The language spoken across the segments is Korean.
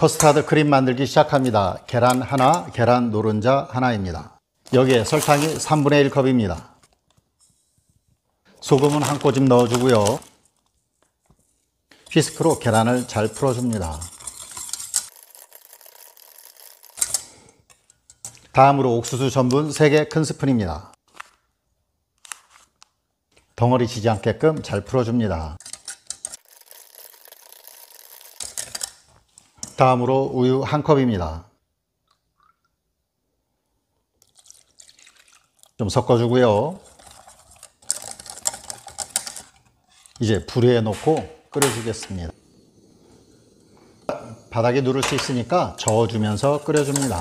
커스터드 크림 만들기 시작합니다. 계란 하나, 계란 노른자 하나입니다. 여기에 설탕이 3분의 1컵입니다. 소금은 한 꼬집 넣어주고요. 휘스크로 계란을 잘 풀어줍니다. 다음으로 옥수수 전분 3개 큰 스푼입니다. 덩어리 지지 않게끔 잘 풀어줍니다. 다음으로 우유 1컵입니다. 좀 섞어주고요. 이제 불 위에 놓고 끓여주겠습니다. 바닥에 누를 수 있으니까 저어주면서 끓여줍니다.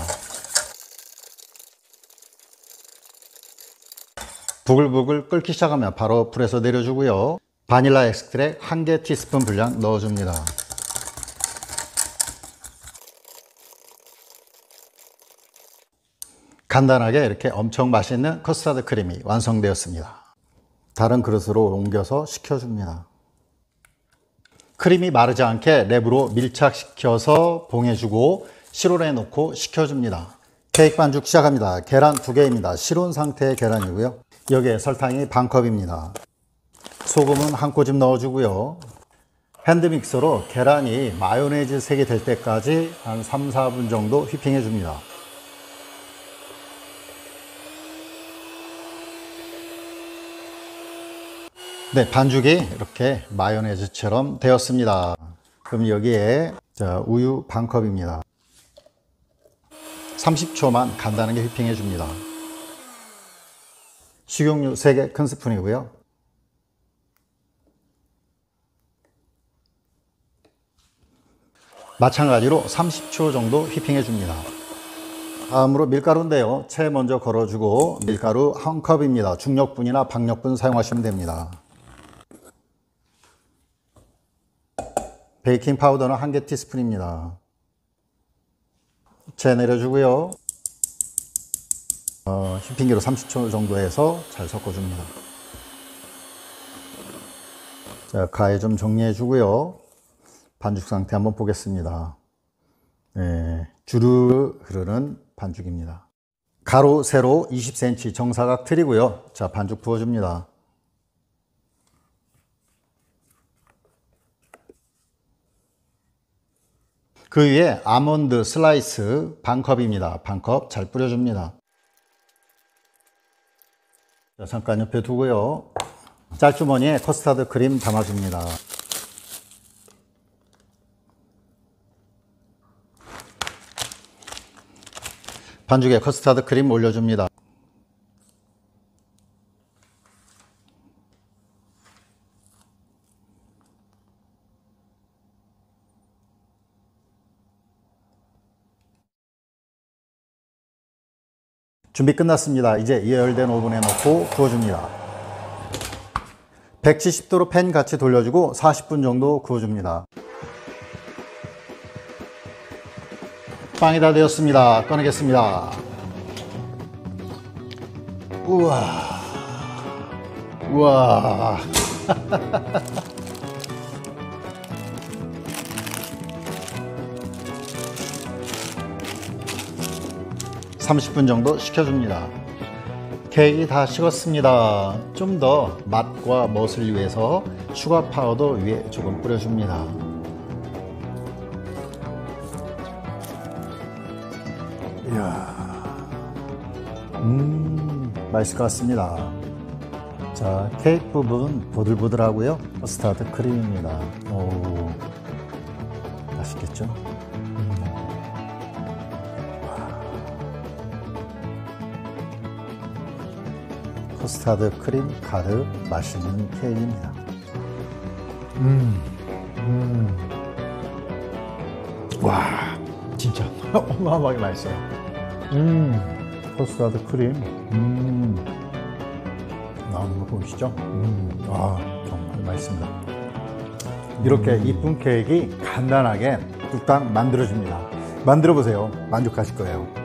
부글부글 끓기 시작하면 바로 불에서 내려주고요. 바닐라 엑스트랙 1개 티스푼 분량 넣어줍니다. 간단하게 이렇게 엄청 맛있는 커스터드 크림이 완성되었습니다. 다른 그릇으로 옮겨서 식혀줍니다. 크림이 마르지 않게 랩으로 밀착시켜서 봉해주고 실온에 넣고 식혀줍니다. 케이크 반죽 시작합니다. 계란 2개입니다. 실온 상태의 계란이고요. 여기에 설탕이 반컵입니다. 소금은 한 꼬집 넣어주고요. 핸드믹서로 계란이 마요네즈 색이 될 때까지 한 3, 4분 정도 휘핑해 줍니다. 네, 반죽이 이렇게 마요네즈처럼 되었습니다. 그럼 여기에 우유 반컵입니다. 30초만 간단하게 휘핑해 줍니다. 식용유 3개 큰 스푼이고요. 마찬가지로 30초 정도 휘핑해 줍니다. 다음으로 밀가루인데요. 채 먼저 걸어주고 밀가루 1컵입니다. 중력분이나 박력분 사용하시면 됩니다. 베이킹 파우더는 1개 티스푼입니다. 채 내려주고요. 휘핑기로 30초 정도 해서 잘 섞어줍니다. 자, 가해 좀 정리해 주고요. 반죽 상태 한번 보겠습니다. 네, 주르르 흐르는 반죽입니다. 가로, 세로 20cm 정사각 틀이고요. 자, 반죽 부어줍니다. 그 위에 아몬드 슬라이스 반컵입니다. 반컵 잘 뿌려줍니다. 자, 잠깐 옆에 두고요. 짤주머니에 커스터드 크림 담아줍니다. 반죽에 커스터드 크림 올려줍니다. 준비 끝났습니다. 이제 예열된 오븐에 넣고 구워줍니다. 170도로 팬 같이 돌려주고 40분 정도 구워줍니다. 빵이 다 되었습니다. 꺼내겠습니다. 우와, 우와. 30분 정도 식혀줍니다. 케이크 다 식었습니다. 좀 더 맛과 멋을 위해서 슈가 파우더 위에 조금 뿌려줍니다. 이야, 맛있을 것 같습니다. 자, 케이크 부분 보들보들하고요. 커스터드 크림입니다. 오, 맛있겠죠? 커스터드 크림 가득 맛있는 케이크입니다. 와, 진짜 어마어마하게 맛있어요. 커스터드 크림. 나오는 거 보이시죠? 정말 맛있습니다. 이렇게 이쁜 케이크 간단하게 뚝딱 만들어줍니다. 만들어 보세요. 만족하실 거예요.